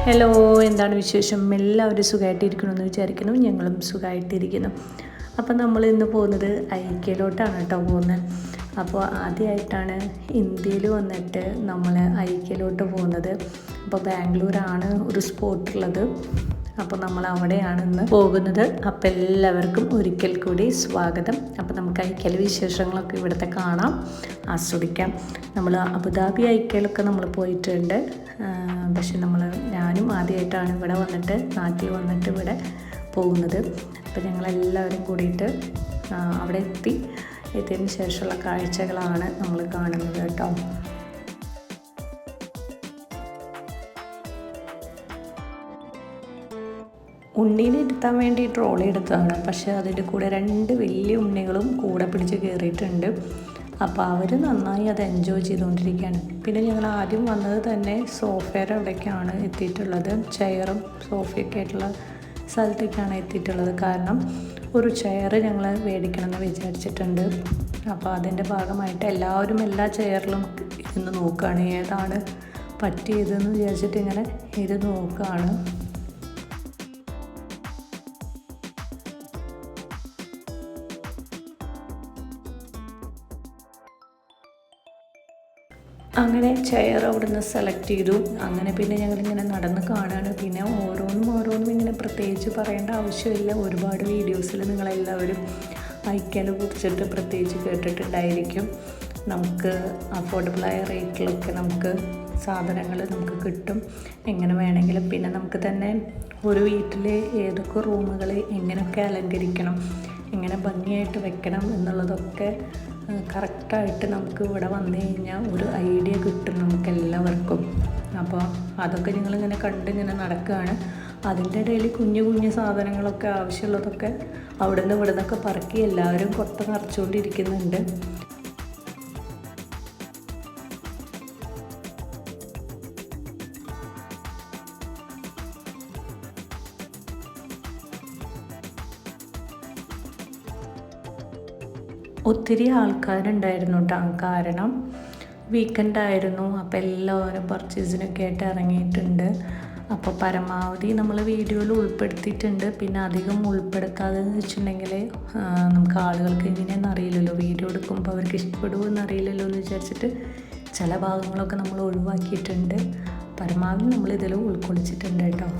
Hello, എന്താണ് വിശേഷം? എല്ലാവരും സുഖമായിട്ടിരിക്കണമെന്ന് വിചാരിക്കുന്നു. ഞങ്ങളും സുഖമായിട്ടിരിക്കുന്നു. അപ്പം നമ്മൾ ഇന്ന് പോകുന്നത് ഐക്യയിലോട്ടാണ് കേട്ടോ പോകുന്നത്. അപ്പോൾ ആദ്യമായിട്ടാണ് ഇന്ത്യയിൽ വന്നിട്ട് നമ്മൾ ഐക്യയിലോട്ട് പോകുന്നത്. അപ്പോൾ ബാംഗ്ലൂരാണ് ഒരു സ്പോട്ടുള്ളത്. അപ്പോൾ നമ്മൾ അവിടെയാണ് ഇന്ന് പോകുന്നത്. അപ്പോൾ എല്ലാവർക്കും ഒരിക്കൽ കൂടി സ്വാഗതം. അപ്പോൾ നമുക്ക് ഐക്യയിലെ വിശേഷങ്ങളൊക്കെ ഇവിടുത്തെ കാണാം, ആസ്വദിക്കാം. നമ്മൾ അബുദാബി ഐക്യയിലൊക്കെ നമ്മൾ പോയിട്ടുണ്ട്. പക്ഷെ ഞാനും ആദ്യമായിട്ടാണ് ഇവിടെ വന്നിട്ട്, നാട്ടിൽ വന്നിട്ട് ഇവിടെ പോകുന്നത്. അപ്പോൾ ഞങ്ങളെല്ലാവരും കൂടിയിട്ട് അവിടെ എത്തിയതിന് ശേഷമുള്ള കാഴ്ചകളാണ് നമ്മൾ കാണുന്നത് കേട്ടോ. ഉണ്ണീനെ ഇരുത്താൻ വേണ്ടി ട്രോളി എടുത്തതാണ്. പക്ഷേ അതിൻ്റെ കൂടെ 2 വലിയ ഉണ്ണികളും കൂടെ പിടിച്ച് കയറിയിട്ടുണ്ട്. അപ്പോൾ അവർ നന്നായി അത് എൻജോയ് ചെയ്തുകൊണ്ടിരിക്കുകയാണ്. പിന്നെ ഞങ്ങൾ ആദ്യം വന്നത് തന്നെ സോഫയുടെ അവിടേക്കാണ് എത്തിയിട്ടുള്ളത്. ചെയറും സോഫയൊക്കെ ആയിട്ടുള്ള സ്ഥലത്തേക്കാണ് എത്തിയിട്ടുള്ളത്. കാരണം ഒരു ചെയർ ഞങ്ങൾ മേടിക്കണമെന്ന് വിചാരിച്ചിട്ടുണ്ട്. അപ്പോൾ അതിൻ്റെ ഭാഗമായിട്ട് എല്ലാവരും എല്ലാ ചെയറിലും ഇരുന്ന് നോക്കുകയാണ്, ഏതാണ് പറ്റിയതെന്ന് വിചാരിച്ചിട്ട് ഇങ്ങനെ ഇരുന്ന് നോക്കുകയാണ്. അങ്ങനെ ചെയർ അവിടുന്ന് സെലക്ട് ചെയ്തു. അങ്ങനെ പിന്നെ ഞങ്ങളിങ്ങനെ നടന്ന് കാണുകയാണ്. പിന്നെ ഓരോന്നും ഇങ്ങനെ പ്രത്യേകിച്ച് പറയേണ്ട ആവശ്യമില്ല. ഒരുപാട് വീഡിയോസിൽ നിങ്ങളെല്ലാവരും ഐക്യനെ കുറിച്ചിട്ട് പ്രത്യേകിച്ച് കേട്ടിട്ടുണ്ടായിരിക്കും. നമുക്ക് അഫോർഡബിളായ റേറ്റിലൊക്കെ നമുക്ക് സാധനങ്ങൾ നമുക്ക് കിട്ടും, എങ്ങനെ വേണമെങ്കിലും. പിന്നെ നമുക്ക് തന്നെ ഒരു വീട്ടിൽ ഏതൊക്കെ റൂമുകൾ എങ്ങനെയൊക്കെ അലങ്കരിക്കണം, എങ്ങനെ ഭംഗിയായിട്ട് വെക്കണം എന്നുള്ളതൊക്കെ കറക്റ്റായിട്ട് നമുക്ക് ഇവിടെ വന്നു കഴിഞ്ഞാൽ ഒരു ഐഡിയ കിട്ടും നമുക്ക് എല്ലാവർക്കും. അപ്പോൾ അതൊക്കെ ഞങ്ങളിങ്ങനെ ഇങ്ങനെ നടക്കുകയാണ്. അതിൻ്റെ ഇടയിൽ കുഞ്ഞു സാധനങ്ങളൊക്കെ ആവശ്യമുള്ളതൊക്കെ അവിടെ നിന്നൊക്കെ പറക്കി എല്ലാവരും കൊട്ട നിറച്ചുകൊണ്ടിരിക്കുന്നുണ്ട്. ഒത്തിരി ആൾക്കാരുണ്ടായിരുന്നു കേട്ടോ. കാരണം വീക്കെൻഡായിരുന്നു. അപ്പോൾ എല്ലാവരും പർച്ചേസിനൊക്കെ ആയിട്ട് ഇറങ്ങിയിട്ടുണ്ട്. അപ്പോൾ പരമാവധി നമ്മൾ വീഡിയോയിൽ ഉൾപ്പെടുത്തിയിട്ടുണ്ട്. പിന്നെ അധികം ഉൾപ്പെടുത്താതെന്ന് വെച്ചിട്ടുണ്ടെങ്കിൽ നമുക്ക് ആളുകൾക്ക് എങ്ങനെയാണെന്ന് അറിയില്ലല്ലോ, വീഡിയോ എടുക്കുമ്പോൾ അവർക്ക് ഇഷ്ടപ്പെടുമെന്ന് അറിയില്ലല്ലോ എന്ന് വിചാരിച്ചിട്ട് ചില ഭാഗങ്ങളൊക്കെ നമ്മൾ ഒഴിവാക്കിയിട്ടുണ്ട്. പരമാവധി നമ്മളിതിൽ ഉൾക്കൊള്ളിച്ചിട്ടുണ്ട് കേട്ടോ.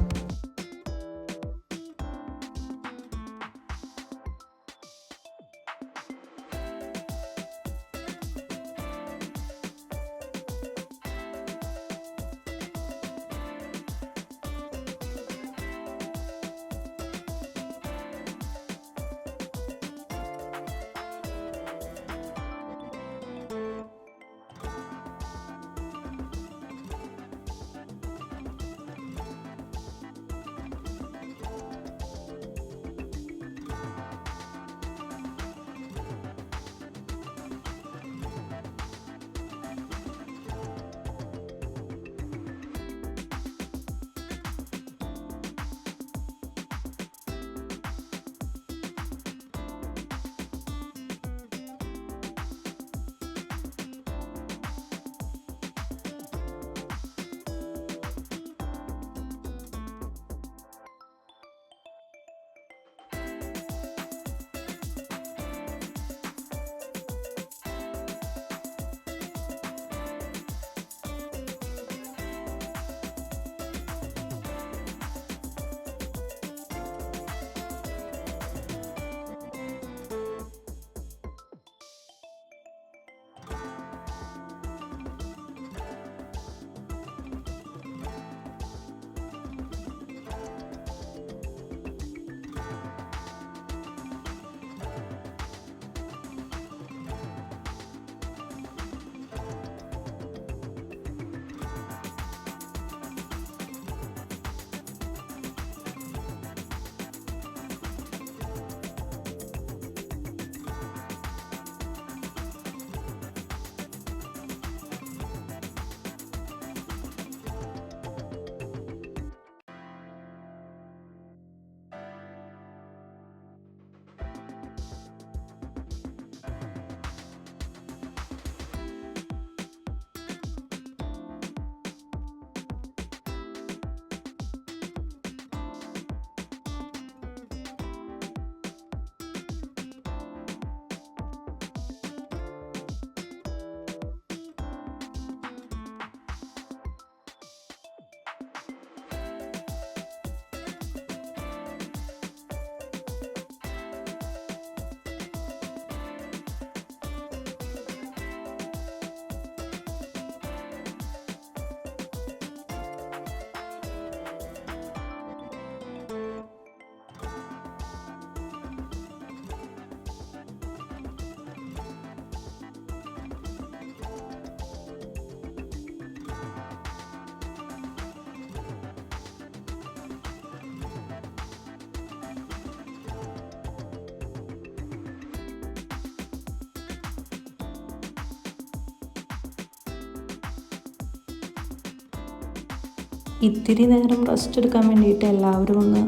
ഇത്തിരി നേരം റെസ്റ്റ് എടുക്കാൻ വേണ്ടിയിട്ട് എല്ലാവരും ഒന്ന്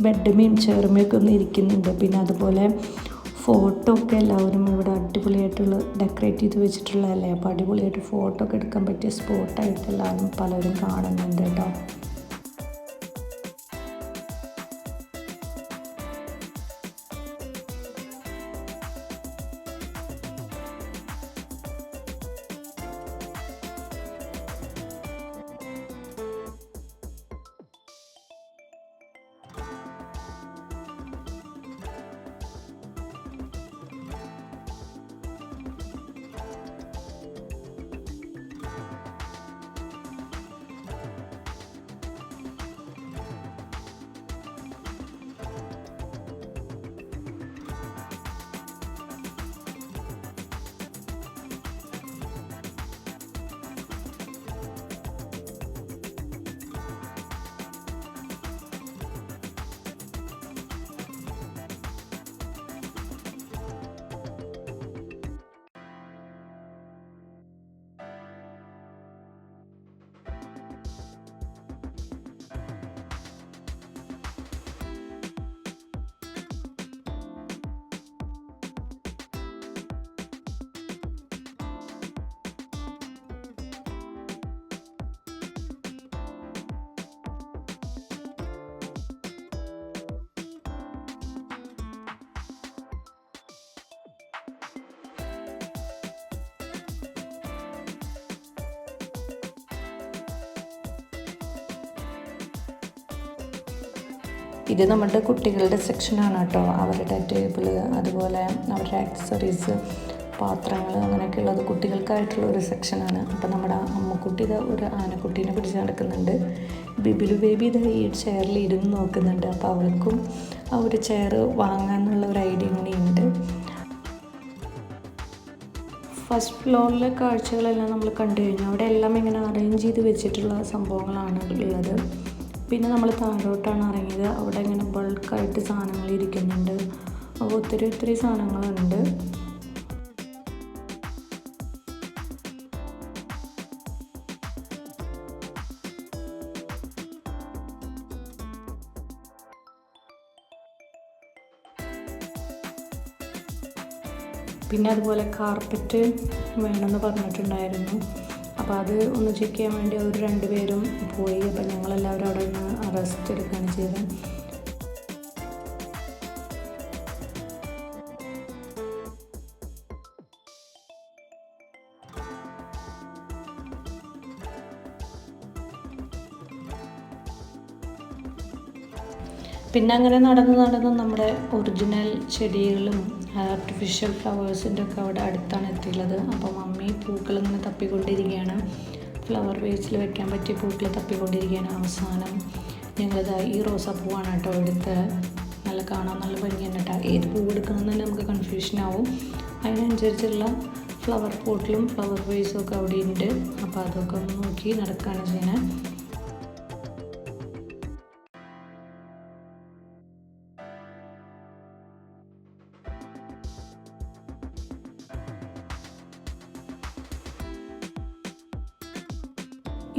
ബെഡ്മേയും ചെയർമേയൊക്കെ ഒന്ന് ഇരിക്കുന്നുണ്ട്. പിന്നെ അതുപോലെ ഫോട്ടോ ഒക്കെ എല്ലാവരും ഇവിടെ അടിപൊളിയായിട്ടുള്ള ഡെക്കറേറ്റ് ചെയ്ത് വെച്ചിട്ടുള്ളതല്ലേ, അപ്പോൾ അടിപൊളിയായിട്ട് ഫോട്ടോ ഒക്കെ എടുക്കാൻ പറ്റിയ സ്പോട്ടായിട്ട് എല്ലാവരും പലരും കാണുന്നുണ്ട് കേട്ടോ. ഇത് നമ്മുടെ കുട്ടികളുടെ സെക്ഷനാണ് കേട്ടോ. അവരുടെ ടേബിൾ, അതുപോലെ അവരുടെ ആക്സസറീസ്, പാത്രങ്ങൾ, അങ്ങനെയൊക്കെ ഉള്ളത് കുട്ടികൾക്കായിട്ടുള്ള ഒരു സെക്ഷനാണ്. അപ്പോൾ നമ്മുടെ അമ്മക്കുട്ടി ഇത് ഒരു ആനക്കുട്ടീനെ പിടിച്ച് നടക്കുന്നുണ്ട്. ബിബിലു ബേബി ഇത് ഈ ചെയറിൽ ഇരുന്ന് നോക്കുന്നുണ്ട്. അപ്പോൾ അവൾക്കും ആ ഒരു ചെയർ വാങ്ങാനുള്ള ഒരു ഐഡിയ കൂടിയുണ്ട്. ഫസ്റ്റ് ഫ്ലോറിലെ കാഴ്ചകളെല്ലാം നമ്മൾ കണ്ടു കഴിഞ്ഞു. അവിടെ എല്ലാം ഇങ്ങനെ അറേഞ്ച് ചെയ്ത് വെച്ചിട്ടുള്ള സംഭവങ്ങളാണ് ഉള്ളത്. പിന്നെ നമ്മൾ താഴോട്ടാണ് ഇറങ്ങിയത്. അവിടെ ഇങ്ങനെ ബൾക്കായിട്ട് സാധനങ്ങൾ ഇരിക്കുന്നുണ്ട്. അപ്പോൾ ഒത്തിരി സാധനങ്ങളുണ്ട്. പിന്നെ അതുപോലെ കാർപ്പറ്റ് വേണമെന്ന് പറഞ്ഞിട്ടുണ്ടായിരുന്നു. അപ്പോൾ അത് ഒന്ന് ചെക്ക് ചെയ്യാൻ വേണ്ടി അവർ രണ്ടുപേരും പോയി. അപ്പോൾ ഞങ്ങളെല്ലാവരും അവിടെ നിന്ന് റെസ്റ്റ് എടുക്കുകയാണ് ചെയ്തത്. പിന്നെ അങ്ങനെ നടന്ന് നമ്മുടെ ഒറിജിനൽ ചെടികളും ആർട്ടിഫിഷ്യൽ ഫ്ലവേഴ്സിൻ്റെ ഒക്കെ അവിടെ അടുത്താണ് എത്തിയുള്ളത്. അപ്പോൾ മമ്മി പൂക്കളിങ്ങനെ തപ്പിക്കൊണ്ടിരിക്കുകയാണ്. ഫ്ലവർ വേസിൽ വെക്കാൻ പറ്റിയ പൂക്കൾ തപ്പിക്കൊണ്ടിരിക്കുകയാണ്. അവസാനം ഞങ്ങളിതാ ഈ റോസാപ്പൂവാണ് കേട്ടോ എടുത്ത്. നല്ല കാണാൻ നല്ല ഭംഗിയാണ് കേട്ടോ. ഏത് പൂ എടുക്കണമെന്ന് തന്നെ നമുക്ക് കൺഫ്യൂഷനാവും. അതിനനുസരിച്ചുള്ള ഫ്ലവർ പോട്ടിലും ഫ്ലവർ വേസും ഒക്കെ അവിടെ ഉണ്ട്. അപ്പോൾ അതൊക്കെ ഒന്ന് നോക്കി നടക്കുകയാണ് ചെയ്യുന്നത്.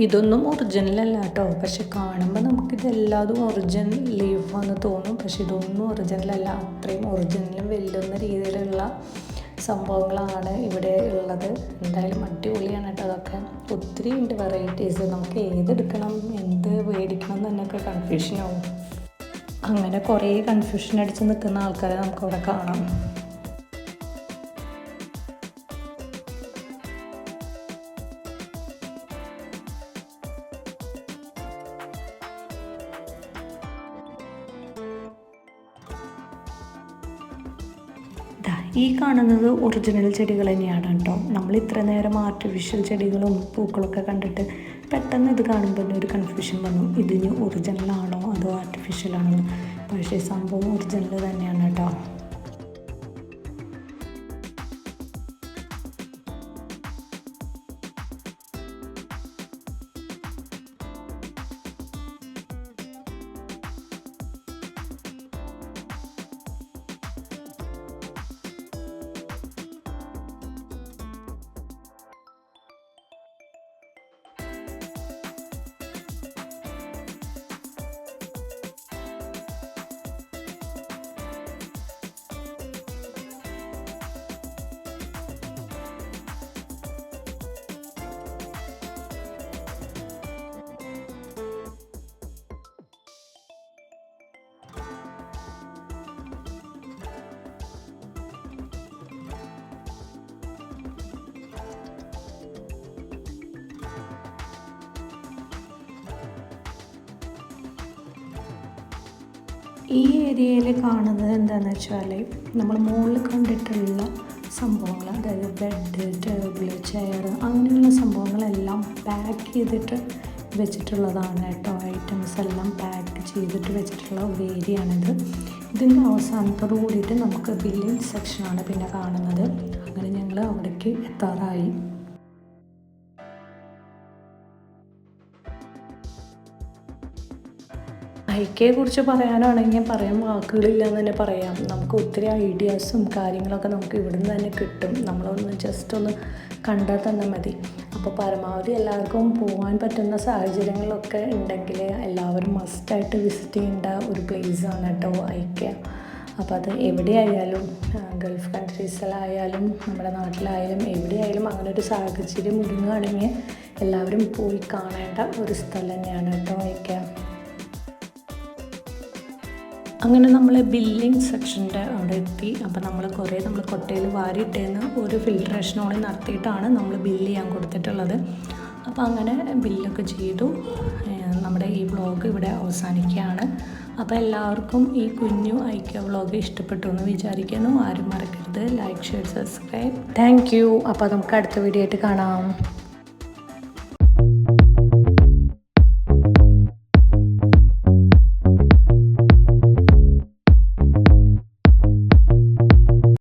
ഇതൊന്നും ഒറിജിനലല്ല കേട്ടോ. പക്ഷെ കാണുമ്പോൾ നമുക്കിതെല്ലാതും ഒറിജിനൽ ലീഫാന്ന് തോന്നും. പക്ഷെ ഇതൊന്നും ഒറിജിനലല്ല. അത്രയും ഒറിജിനലും വെല്ലുന്ന രീതിയിലുള്ള സംഭവങ്ങളാണ് ഇവിടെ ഉള്ളത്. എന്തായാലും അടിപൊളിയാണ് കേട്ടോ. അതൊക്കെ ഒത്തിരി ഉണ്ട് വെറൈറ്റീസ്. നമുക്ക് ഏതെടുക്കണം, എന്ത് മേടിക്കണം എന്നൊക്കെ കൺഫ്യൂഷനാവും. അങ്ങനെ കുറേ കൺഫ്യൂഷൻ അടിച്ച് നിൽക്കുന്ന ആൾക്കാരെ നമുക്കവിടെ കാണാം. ഈ കാണുന്നത് ഒറിജിനൽ ചെടികൾ തന്നെയാണ് കേട്ടോ. നമ്മൾ ഇത്ര നേരം ആർട്ടിഫിഷ്യൽ ചെടികളും പൂക്കളൊക്കെ കണ്ടിട്ട് പെട്ടെന്ന് ഇത് കാണുമ്പോൾ തന്നെ ഒരു കൺഫ്യൂഷൻ വന്നു. ഇതിന് ഒറിജിനലാണോ അതോ ആർട്ടിഫിഷ്യലാണോ? പക്ഷേ സംഭവം ഒറിജിനൽ തന്നെയാണ് കേട്ടോ. ഈ ഏരിയയിൽ കാണുന്നത് എന്താണെന്ന് വെച്ചാൽ നമ്മൾ മുകളിൽ കണ്ടിട്ടുള്ള സംഭവങ്ങൾ, അതായത് ബെഡ്, ടേബിൾ, ചെയർ അങ്ങനെയുള്ള സംഭവങ്ങളെല്ലാം പാക്ക് ചെയ്തിട്ട് വെച്ചിട്ടുള്ളതാണ് കേട്ടോ. ഐറ്റംസ് എല്ലാം പാക്ക് ചെയ്തിട്ട് വെച്ചിട്ടുള്ള ഒരു ഏരിയ ആണിത്. ഇതിൻ്റെ അവസാനത്തോട് കൂടിയിട്ട് നമുക്ക് ബില്ലിംഗ് സെക്ഷനാണ് പിന്നെ കാണുന്നത്. അങ്ങനെ ഞങ്ങൾ അവിടേക്ക് എത്താറായി. ഐക്യയെക്കുറിച്ച് പറയാനാണെങ്കിൽ പറയാൻ വാക്കുകളില്ല എന്ന് തന്നെ പറയാം. നമുക്ക് ഒത്തിരി ഐഡിയാസും കാര്യങ്ങളൊക്കെ നമുക്ക് ഇവിടുന്ന് തന്നെ കിട്ടും. നമ്മളൊന്ന് ജസ്റ്റ് ഒന്ന് കണ്ടാൽ തന്നെ മതി. അപ്പോൾ പരമാവധി എല്ലാവർക്കും പോകാൻ പറ്റുന്ന സാഹചര്യങ്ങളൊക്കെ ഉണ്ടെങ്കിൽ എല്ലാവരും മസ്റ്റായിട്ട് വിസിറ്റ് ചെയ്യേണ്ട ഒരു പ്ലേസാണ് കേട്ടോ ഐക്യ. അപ്പോൾ അത് എവിടെയായാലും, ഗൾഫ് കൺട്രീസിലായാലും നമ്മുടെ നാട്ടിലായാലും എവിടെയായാലും അങ്ങനെ ഒരു സാഹചര്യം ഒരുങ്ങുകയാണെങ്കിൽ എല്ലാവരും പോയി കാണേണ്ട ഒരു സ്ഥലം തന്നെയാണ് കേട്ടോ ഐക്യ. അങ്ങനെ നമ്മൾ ബില്ലിംഗ് സെക്ഷൻ്റെ അവിടെ എത്തി. അപ്പോൾ നമ്മൾ കൊട്ടയിൽ വാരിയിട്ടേന്ന് ഒരു ഫിൽട്രേഷനോടെ നടത്തിയിട്ടാണ് നമ്മൾ ബില്ല് ചെയ്യാൻ കൊടുത്തിട്ടുള്ളത്. അപ്പോൾ അങ്ങനെ ബില്ലൊക്കെ ചെയ്തു. നമ്മുടെ ഈ വ്ളോഗ് ഇവിടെ അവസാനിക്കുകയാണ്. അപ്പോൾ എല്ലാവർക്കും ഈ കുഞ്ഞു ഐക്യ വ്ളോഗ് ഇഷ്ടപ്പെട്ടു എന്ന് വിചാരിക്കുന്നു. ആരും മറക്കരുത് like, share, subscribe. Thank you. അപ്പോൾ നമുക്ക് അടുത്ത വീഡിയോ ആയിട്ട് കാണാം.